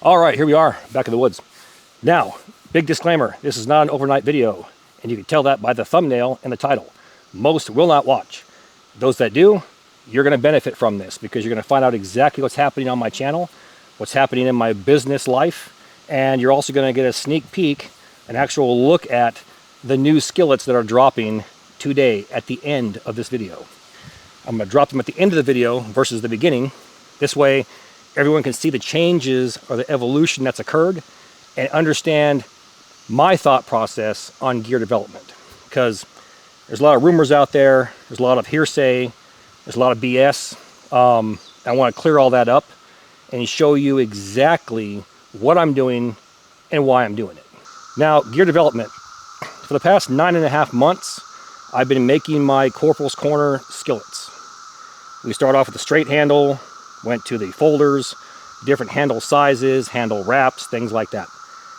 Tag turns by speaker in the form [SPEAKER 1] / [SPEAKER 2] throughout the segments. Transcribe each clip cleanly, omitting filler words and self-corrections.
[SPEAKER 1] All right, here we are, back in the woods. Now, big disclaimer, this is not an overnight video, and you can tell that by the thumbnail and the title. Most will not watch. Those that do, you're gonna benefit from this because you're gonna find out exactly what's happening on my channel, what's happening in my business life, and you're also gonna get a sneak peek, an actual look at the new skillets that are dropping today at the end of this video. I'm gonna drop them at the end of the video versus the beginning. This way, everyone can see the changes or the evolution that's occurred and understand my thought process on gear development. Because there's a lot of rumors out there, there's a lot of hearsay, there's a lot of BS. I want to clear all that up and show you exactly what I'm doing and why I'm doing it. Now, gear development. For the past 9.5 months, I've been making my Corporals Corner skillets. We start off with the straight handle, went to the folders, different handle sizes, handle wraps, things like that.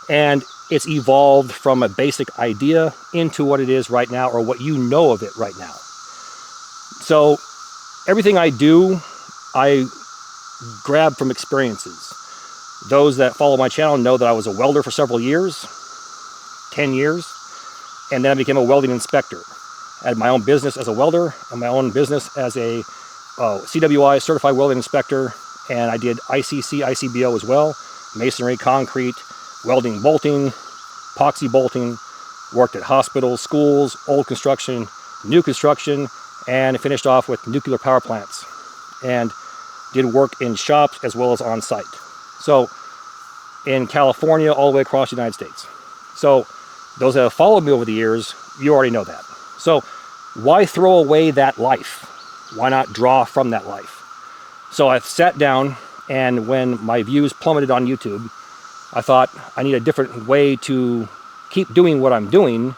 [SPEAKER 1] And it's evolved from a basic idea into what it is right now, or what you know of it right now. So everything I do, I grab from experiences. Those that follow my channel know that I was a welder for several years, 10 years, and then I became a welding inspector. I had my own business as a welder and my own business as a CWI, Certified Welding Inspector, and I did ICC, ICBO as well, masonry, concrete, welding, bolting, epoxy bolting, worked at hospitals, schools, old construction, new construction, and finished off with nuclear power plants, and did work in shops as well as on site. So in California, all the way across the United States. So those that have followed me over the years, you already know that. So why throw away that life? Why not draw from that life? So I sat down, and when my views plummeted on YouTube, I thought I need a different way to keep doing what I'm doing,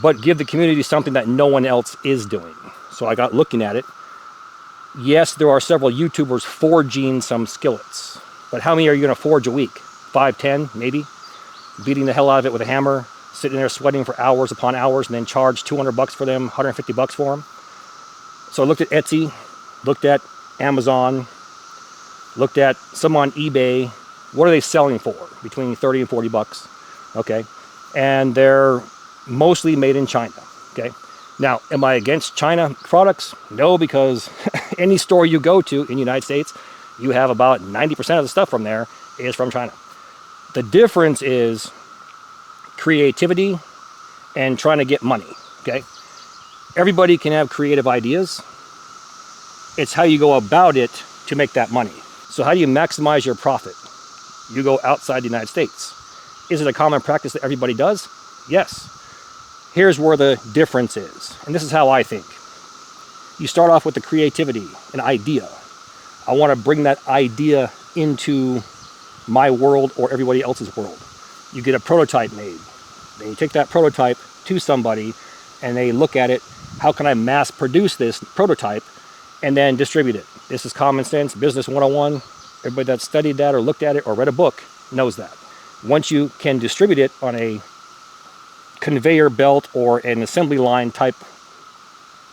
[SPEAKER 1] but give the community something that no one else is doing. So I got looking at it. Yes, there are several YouTubers forging some skillets, but how many are you going to forge a week? 5, 10, maybe? Beating the hell out of it with a hammer, sitting there sweating for hours upon hours, and then charge $200 for them, $150 for them. So I looked at Etsy, looked at Amazon, looked at some on eBay. What are they selling for? Between 30 and 40 bucks. Okay. And they're mostly made in China. Okay. Now, am I against China products? No, because any store you go to in the United States, you have about 90% of the stuff from there is from China. The difference is creativity and trying to get money. Okay. Everybody can have creative ideas. It's how you go about it to make that money. So how do you maximize your profit? You go outside the United States. Is it a common practice that everybody does? Yes. Here's where the difference is. And this is how I think. You start off with the creativity, an idea. I want to bring that idea into my world or everybody else's world. You get a prototype made. Then you take that prototype to somebody and they look at it. How can I mass produce this prototype and then distribute it? This is common sense, business 101. Everybody that's studied that or looked at it or read a book knows that. Once you can distribute it on a conveyor belt or an assembly line type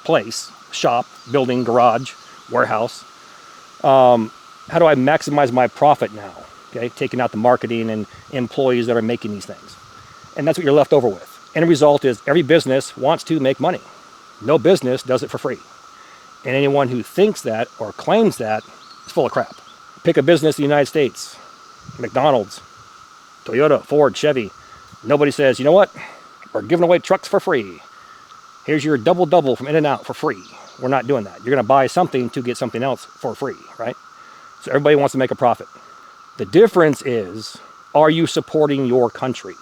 [SPEAKER 1] place, shop, building, garage, warehouse, how do I maximize my profit now? Okay, taking out the marketing and employees that are making these things. And that's what you're left over with. End result is every business wants to make money. No business does it for free. And anyone who thinks that or claims that is full of crap. Pick a business in the United States, McDonald's, Toyota, Ford, Chevy. Nobody says, you know what? We're giving away trucks for free. Here's your double from In-N-Out for free. We're not doing that. You're going to buy something to get something else for free, right? So everybody wants to make a profit. The difference is, are you supporting your country?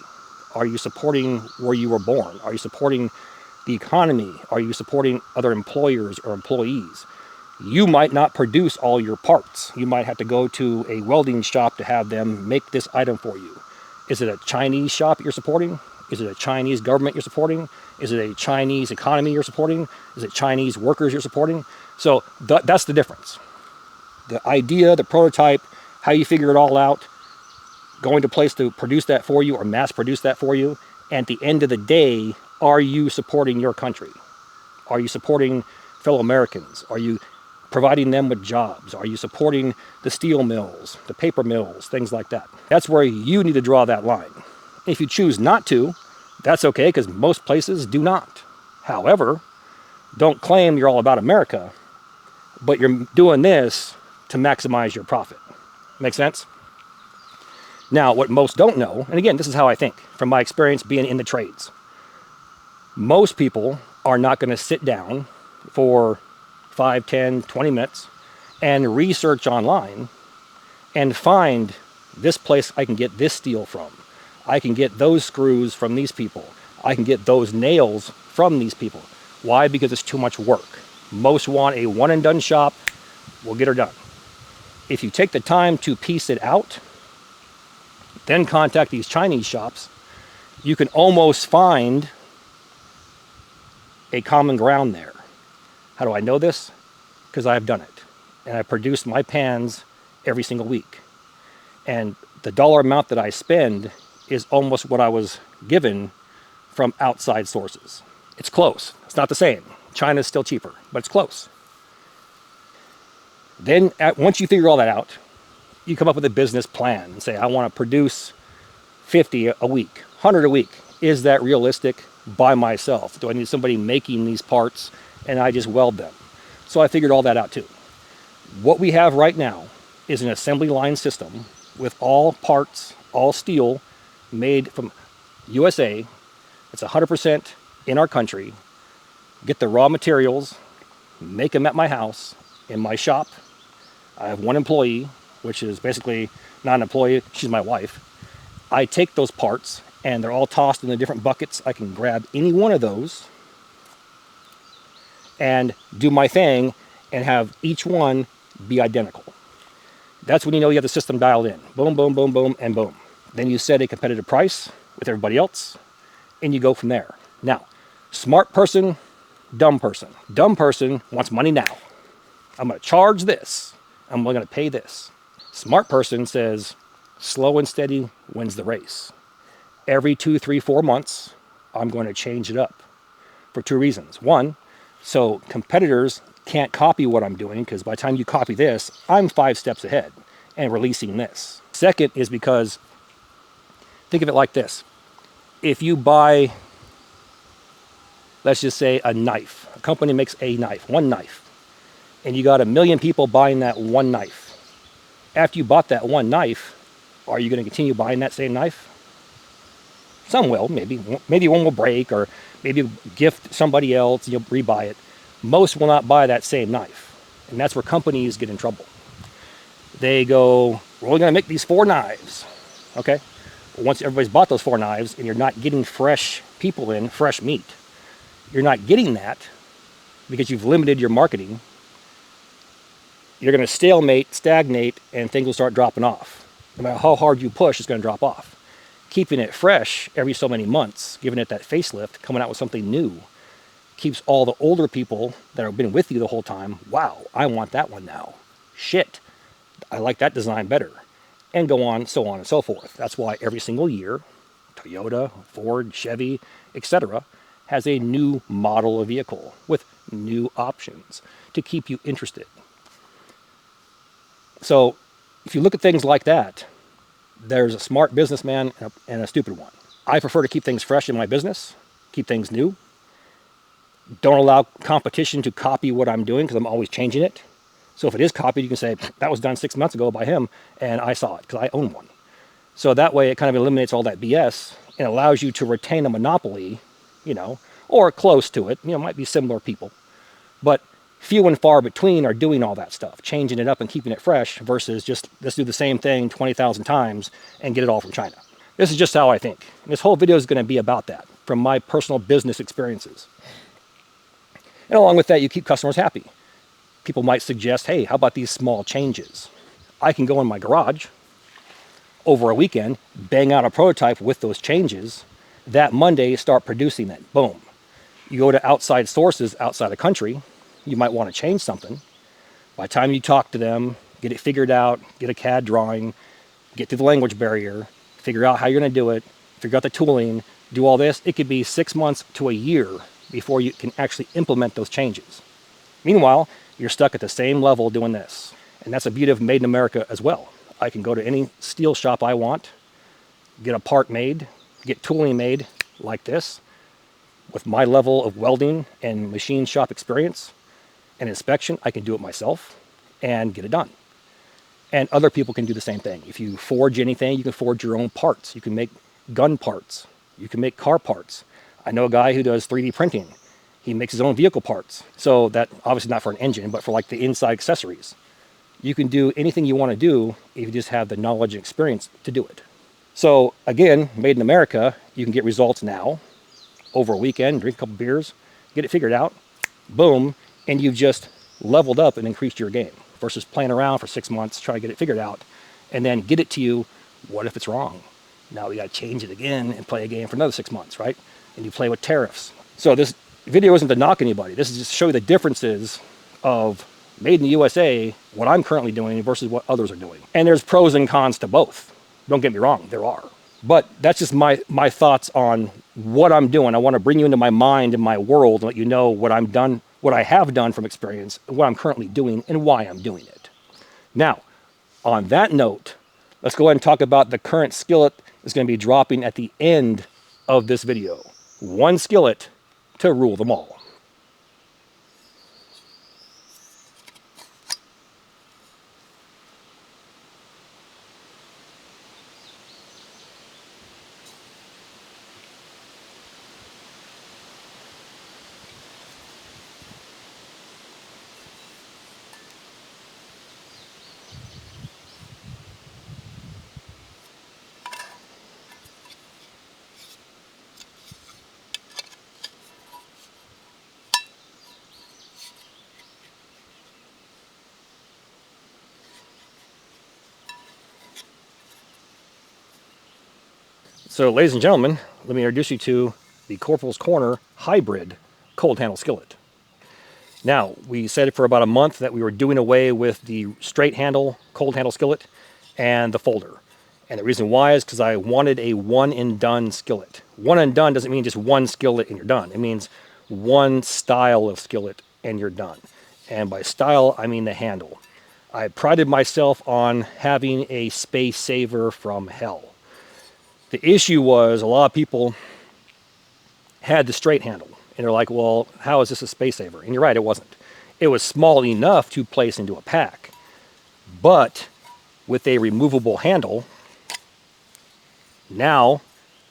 [SPEAKER 1] Are you supporting where you were born? Are you supporting the economy? Are you supporting other employers or employees? You might not produce all your parts. You might have to go to a welding shop to have them make this item for you. Is it a Chinese shop you're supporting? Is it a Chinese government you're supporting? Is it a Chinese economy you're supporting? Is it Chinese workers you're supporting? So that's the difference. The idea, the prototype, how you figure it all out, going to a place to produce that for you or mass produce that for you. And at the end of the day, are you supporting your country? Are you supporting fellow Americans? Are you providing them with jobs? Are you supporting the steel mills, the paper mills, things like that? That's where you need to draw that line. If you choose not to, that's okay, because most places do not. However, don't claim you're all about America, but you're doing this to maximize your profit. Make sense? Now, what most don't know, and again, this is how I think from my experience being in the trades. Most people are not going to sit down for 5, 10, 20 minutes and research online and find this place I can get this steel from. I can get those screws from these people. I can get those nails from these people. Why? Because it's too much work. Most want a one and done shop. We'll get her done. If you take the time to piece it out, then contact these Chinese shops, you can almost find a common ground there. How do I know this? Because I've done it. And I produce my pans every single week. And the dollar amount that I spend is almost what I was given from outside sources. It's close. It's not the same. China's still cheaper, but it's close. Then once you figure all that out, you come up with a business plan and say, I want to produce 50 a week, 100 a week. Is that realistic by myself? Do I need somebody making these parts and I just weld them? So I figured all that out too. What we have right now is an assembly line system with all parts, all steel made from USA. It's 100% in our country. Get the raw materials, make them at my house, in my shop. I have one employee, which is basically not an employee, she's my wife. I take those parts and they're all tossed in the different buckets. I can grab any one of those and do my thing and have each one be identical. That's when you know you have the system dialed in. Boom, boom, boom, boom, and boom. Then you set a competitive price with everybody else and you go from there. Now, smart person, dumb person. Dumb person wants money now. I'm going to charge this. I'm going to pay this. Smart person says, slow and steady wins the race. Every 2, 3, 4 months, I'm going to change it up for 2 reasons. One, so competitors can't copy what I'm doing, because by the time you copy this, I'm 5 steps ahead and releasing this. Second is because, think of it like this. If you buy, let's just say a knife, a company makes a knife, one knife, and you got 1 million people buying that one knife. After you bought that one knife, are you going to continue buying that same knife? Some will, maybe one will break, or maybe you gift somebody else and you'll rebuy it. Most will not buy that same knife. And that's where companies get in trouble. They go, we're only going to make these 4 knives. Okay? Once everybody's bought those 4 knives and you're not getting fresh people in, fresh meat, you're not getting that because you've limited your marketing. You're going to stagnate, and things will start dropping off. No matter how hard you push, it's going to drop off. Keeping it fresh every so many months, giving it that facelift, coming out with something new, keeps all the older people that have been with you the whole time, wow, I want that one now. Shit, I like that design better. And go on, so on and so forth. That's why every single year, Toyota, Ford, Chevy, etc., has a new model of vehicle with new options to keep you interested. So if you look at things like that, there's a smart businessman and a stupid one. I prefer to keep things fresh in my business, keep things new. Don't allow competition to copy what I'm doing, because I'm always changing it. So if it is copied, you can say, that was done 6 months ago by him, and I saw it because I own one. So that way it kind of eliminates all that BS and allows you to retain a monopoly, or close to it. Might be similar people. But few and far between are doing all that stuff, changing it up and keeping it fresh, versus just let's do the same thing 20,000 times and get it all from China. This is just how I think. And this whole video is going to be about that, from my personal business experiences. And along with that, you keep customers happy. People might suggest, hey, how about these small changes? I can go in my garage over a weekend, bang out a prototype with those changes. That Monday, start producing it. Boom. You go to outside sources outside the country, you might want to change something. By the time you talk to them, get it figured out, get a CAD drawing, get through the language barrier, figure out how you're going to do it, figure out the tooling, do all this, it could be 6 months to a year before you can actually implement those changes. Meanwhile, you're stuck at the same level doing this. And that's the beauty of Made in America as well. I can go to any steel shop I want, get a part made, get tooling made like this, with my level of welding and machine shop experience and inspection. I can do it myself and get it done. And other people can do the same thing. If you forge anything, you can forge your own parts. You can make gun parts. You can make car parts. I know a guy who does 3D printing. He makes his own vehicle parts. So that, obviously not for an engine, but for like the inside accessories. You can do anything you want to do if you just have the knowledge and experience to do it. So again, Made in America, you can get results now, over a weekend, drink a couple beers, get it figured out, boom, and you've just leveled up and increased your game versus playing around for 6 months, trying to get it figured out, and then get it to you. What if it's wrong? Now we got to change it again and play a game for another 6 months, right? And you play with tariffs. So this video isn't to knock anybody. This is just to show you the differences of Made in the USA, what I'm currently doing versus what others are doing. And there's pros and cons to both. Don't get me wrong, there are. But that's just my thoughts on what I'm doing. I want to bring you into my mind and my world and let you know what I have done from experience, what I'm currently doing, and why I'm doing it. Now, on that note, let's go ahead and talk about the current skillet that's going to be dropping at the end of this video. One skillet to rule them all. So, ladies and gentlemen, let me introduce you to the Corporals Corner Hybrid Cold Handle Skillet. Now, we said for about a month that we were doing away with the straight handle cold handle skillet and the folder. And the reason why is because I wanted a one and done skillet. One and done doesn't mean just one skillet and you're done. It means one style of skillet and you're done. And by style, I mean the handle. I prided myself on having a space saver from hell. The issue was a lot of people had the straight handle. And they're like, well, how is this a space saver? And you're right, it wasn't. It was small enough to place into a pack. But with a removable handle, now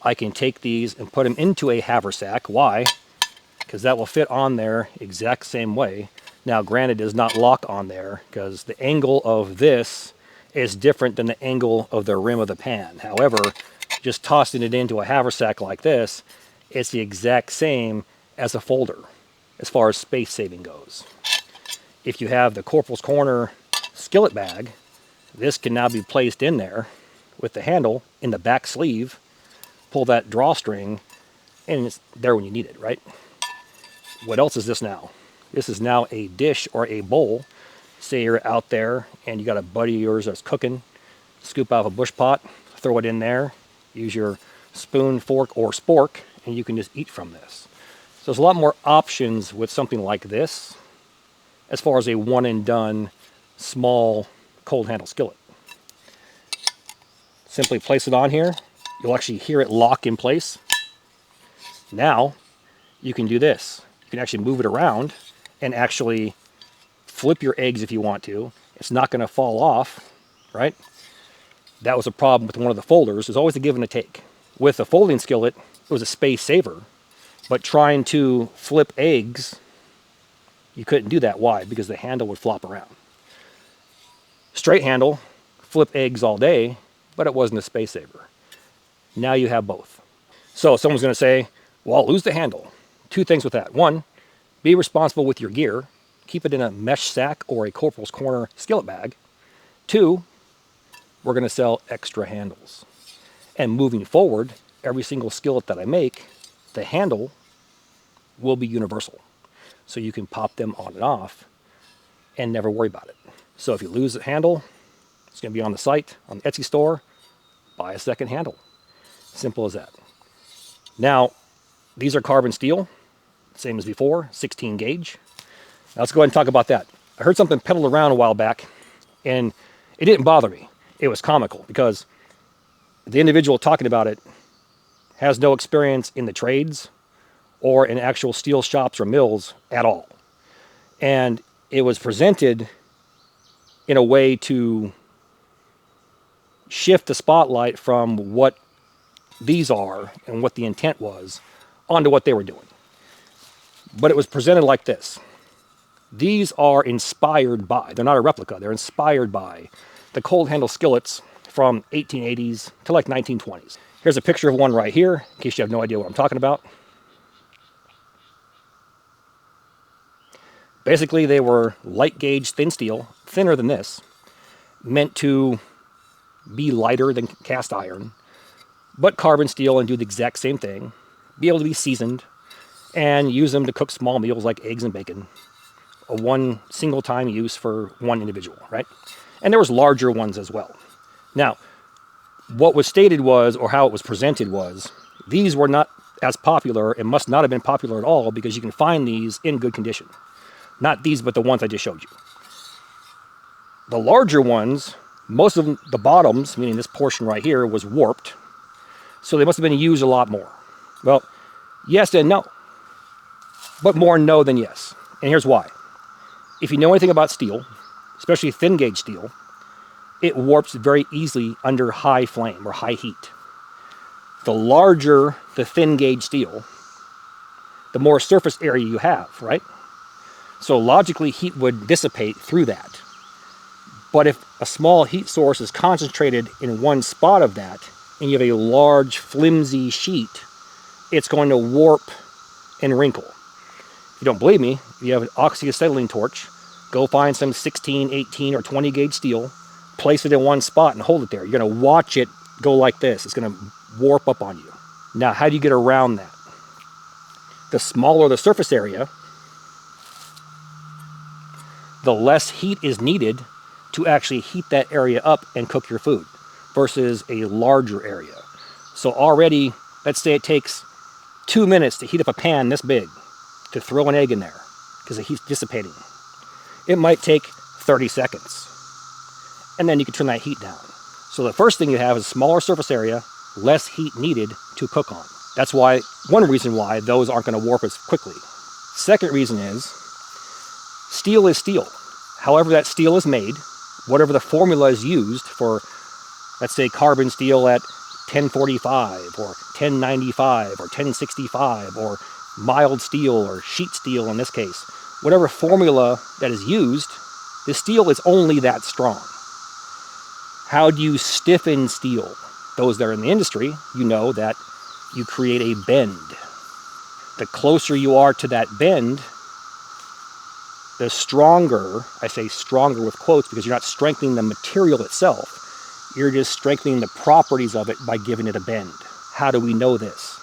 [SPEAKER 1] I can take these and put them into a haversack. Why? Because that will fit on there exact same way. Now, granted, it does not lock on there because the angle of this is different than the angle of the rim of the pan. However, just tossing it into a haversack like this, it's the exact same as a folder as far as space saving goes. If you have the Corporals Corner skillet bag, this can now be placed in there with the handle in the back sleeve, pull that drawstring, and it's there when you need it, right? What else is this now? This is now a dish or a bowl. Say you're out there and you got a buddy of yours that's cooking, scoop out of a bush pot, throw it in there, use your spoon, fork, or spork, and you can just eat from this. So there's a lot more options with something like this as far as a one and done small cold handle skillet. Simply place it on here. You'll actually hear it lock in place. Now you can do this. You can actually move it around and actually flip your eggs if you want to. It's not going to fall off, right? That was a problem with one of the folders. There's always a give and a take. With a folding skillet, it was a space saver. But trying to flip eggs, you couldn't do that. Why? Because the handle would flop around. Straight handle, flip eggs all day, but it wasn't a space saver. Now you have both. So someone's going to say, well, I'll lose the handle. Two things with that. One, be responsible with your gear. Keep it in a mesh sack or a Corporals Corner skillet bag. Two, we're going to sell extra handles. And moving forward, every single skillet that I make, the handle will be universal. So you can pop them on and off and never worry about it. So if you lose the handle, it's going to be on the site, on the Etsy store, buy a second handle. Simple as that. Now, these are carbon steel, same as before, 16 gauge. Now let's go ahead and talk about that. I heard something peddled around a while back, and it didn't bother me. It was comical because the individual talking about it has no experience in the trades or in actual steel shops or mills at all. And it was presented in a way to shift the spotlight from what these are and what the intent was onto what they were doing. But it was presented like this. These are inspired by, they're not a replica, they're inspired by the cold handle skillets from 1880s to like 1920s. Here's a picture of one right here, in case you have no idea what I'm talking about. Basically, they were light gauge thin steel, thinner than this, meant to be lighter than cast iron, but carbon steel and do the exact same thing, be able to be seasoned, and use them to cook small meals like eggs and bacon. A one single time use for one individual, right? And there was larger ones as well. Now, what was stated was, or how it was presented was, these were not as popular and must not have been popular at all because you can find these in good condition. Not these, but the ones I just showed you. The larger ones, most of them, the bottoms, meaning this portion right here, was warped. So they must have been used a lot more. Well, yes and no. But more no than yes. And here's why. If you know anything about steel, especially thin gauge steel, it warps very easily under high flame or high heat. The larger the thin gauge steel, the more surface area you have, right? So logically, heat would dissipate through that. But if a small heat source is concentrated in one spot of that, and you have a large, flimsy sheet, it's going to warp and wrinkle. If you don't believe me, if you have an oxyacetylene torch, go find some 16, 18, or 20 gauge steel, place it in one spot and hold it there. You're going to watch it go like this. It's going to warp up on you. Now, how do you get around that? The smaller the surface area, the less heat is needed to actually heat that area up and cook your food versus a larger area. So already, let's say it takes 2 minutes to heat up a pan this big to throw an egg in there because the heat's dissipating. It might take 30 seconds. And then you can turn that heat down. So the first thing you have is a smaller surface area, less heat needed to cook on. That's why, one reason why those aren't going to warp as quickly. Second reason is, steel is steel. However that steel is made, whatever the formula is used for, let's say, carbon steel at 1045 or 1095 or 1065 or mild steel or sheet steel in this case, whatever formula that is used, the steel is only that strong. How do you stiffen steel? Those that are in the industry, you know that you create a bend. The closer you are to that bend, the stronger, I say stronger with quotes because you're not strengthening the material itself, you're just strengthening the properties of it by giving it a bend. How do we know this?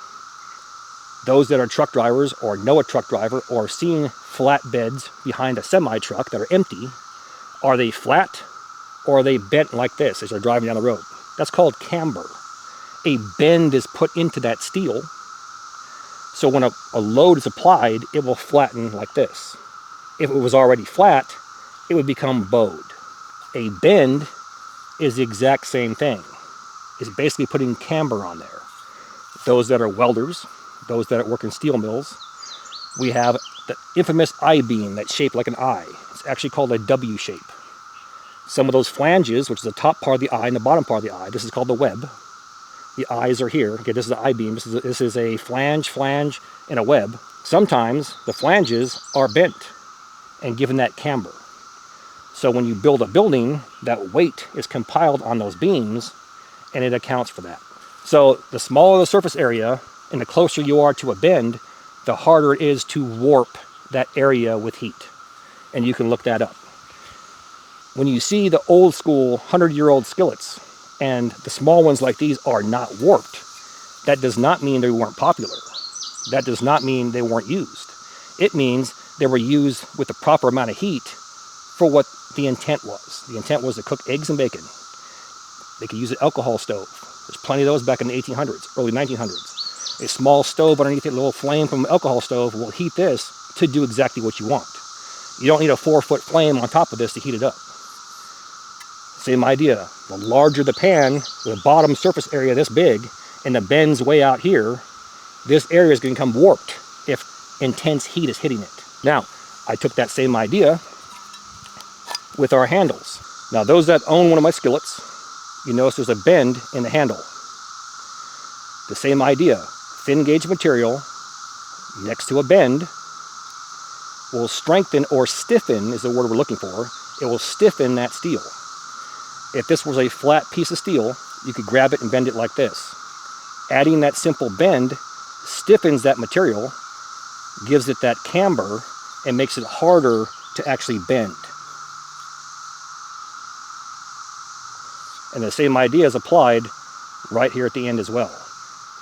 [SPEAKER 1] Those that are truck drivers or know a truck driver or seeing flat beds behind a semi-truck that are empty, are they flat or are they bent like this as they're driving down the road? That's called camber. A bend is put into that steel, so when a load is applied, it will flatten like this. If it was already flat, it would become bowed. A bend is the exact same thing. It's basically putting camber on there. Those that are welders, those that work in steel mills, we have the infamous I-beam that's shaped like an I. It's actually called a W shape. Some of those flanges, which is the top part of the eye and the bottom part of the eye, this is called the web. The eyes are here. Okay, this is the I-beam. This is a flange, and a web. Sometimes the flanges are bent and given that camber. So when you build a building, that weight is compiled on those beams, and it accounts for that. So the smaller the surface area, and the closer you are to a bend, the harder it is to warp that area with heat. And you can look that up. When you see the old school 100-year-old skillets, and the small ones like these are not warped, that does not mean they weren't popular. That does not mean they weren't used. It means they were used with the proper amount of heat for what the intent was. The intent was to cook eggs and bacon. They could use an alcohol stove. There's plenty of those back in the 1800s, early 1900s. A small stove underneath a little flame from an alcohol stove will heat this to do exactly what you want. You don't need a 4-foot flame on top of this to heat it up. Same idea. The larger the pan, with the bottom surface area this big, and the bend's way out here, this area is going to become warped if intense heat is hitting it. Now, I took that same idea with our handles. Now, those that own one of my skillets, you notice there's a bend in the handle. The same idea. Thin gauge material next to a bend will strengthen or stiffen, is the word we're looking for. It will stiffen that steel. If this was a flat piece of steel, you could grab it and bend it like this. Adding that simple bend stiffens that material, gives it that camber, and makes it harder to actually bend. And the same idea is applied right here at the end as well.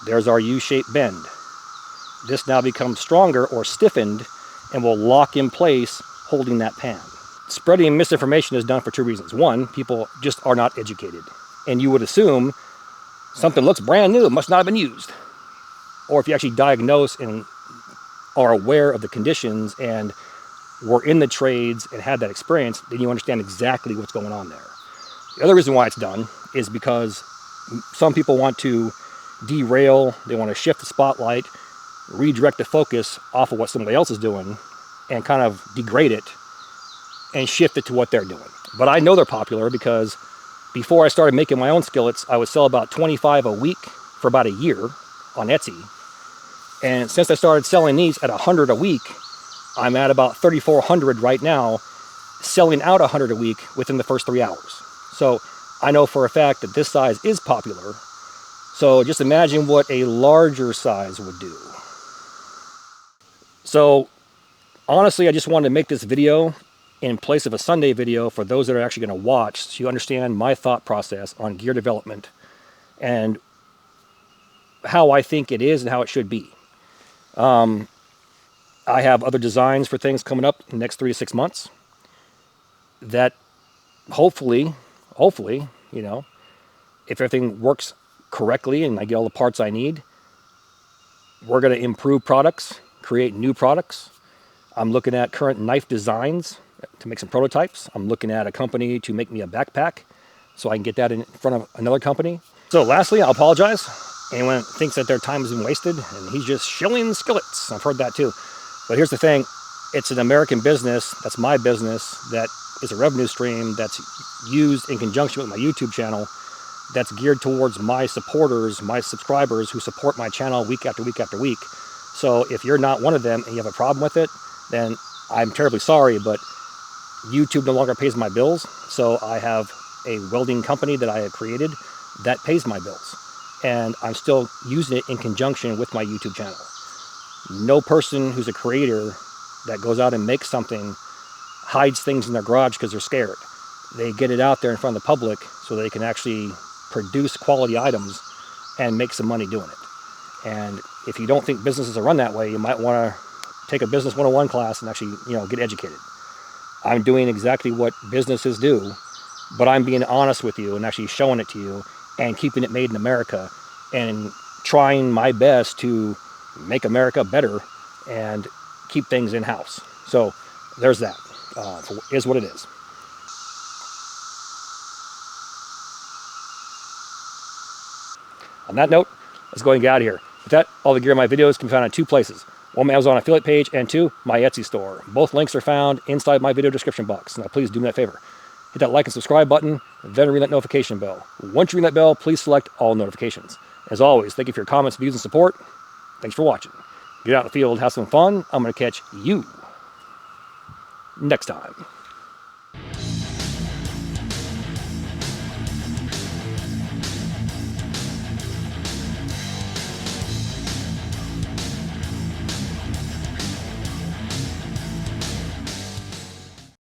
[SPEAKER 1] There's our U-shaped bend. This now becomes stronger or stiffened and will lock in place, holding that pan. Spreading misinformation is done for 2 reasons. One, people just are not educated. And you would assume something looks brand new, it must not have been used. Or if you actually diagnose and are aware of the conditions and were in the trades and had that experience, then you understand exactly what's going on there. The other reason why it's done is because some people want to derail, they want to shift the spotlight, redirect the focus off of what somebody else is doing and kind of degrade it and shift it to what they're doing. But I know they're popular because before I started making my own skillets, I would sell about 25 a week for about a year on Etsy. And since I started selling these at 100 a week, I'm at about 3,400 right now, selling out 100 a week within the first 3 hours. So I know for a fact that this size is popular. So just imagine what a larger size would do. So honestly, I just wanted to make this video in place of a Sunday video for those that are actually going to watch, so you understand my thought process on gear development and how I think it is and how it should be. I have other designs for things coming up in the next 3 to 6 months that hopefully, you know, if everything works correctly and I get all the parts I need, we're going to improve products, create new products. I'm looking at current knife designs to make some prototypes. I'm looking at a company to make me a backpack so I can get that in front of another company. So lastly, I'll apologize. Anyone thinks that their time has been wasted and he's just shilling skillets. I've heard that too. But here's the thing. It's an American business. That's my business. That is a revenue stream that's used in conjunction with my YouTube channel. That's geared towards my supporters, my subscribers who support my channel week after week after week. So if you're not one of them and you have a problem with it, then I'm terribly sorry, but YouTube no longer pays my bills. So I have a welding company that I have created that pays my bills. And I'm still using it in conjunction with my YouTube channel. No person who's a creator that goes out and makes something hides things in their garage because they're scared. They get it out there in front of the public so they can actually produce quality items and make some money doing it. And if you don't think businesses are run that way, you might want to take a business 101 class and actually, get educated. I'm doing exactly what businesses do, but I'm being honest with you and actually showing it to you and keeping it made in America and trying my best to make America better and keep things in-house. So there's that. Is what it is. On that note, let's go ahead and get out of here. With that, all the gear in my videos can be found on 2 places. 1, my Amazon affiliate page, and 2, my Etsy store. Both links are found inside my video description box. Now please do me that favor. Hit that like and subscribe button, then ring that notification bell. Once you ring that bell, please select all notifications. As always, thank you for your comments, views, and support. Thanks for watching. Get out in the field, have some fun. I'm going to catch you next time.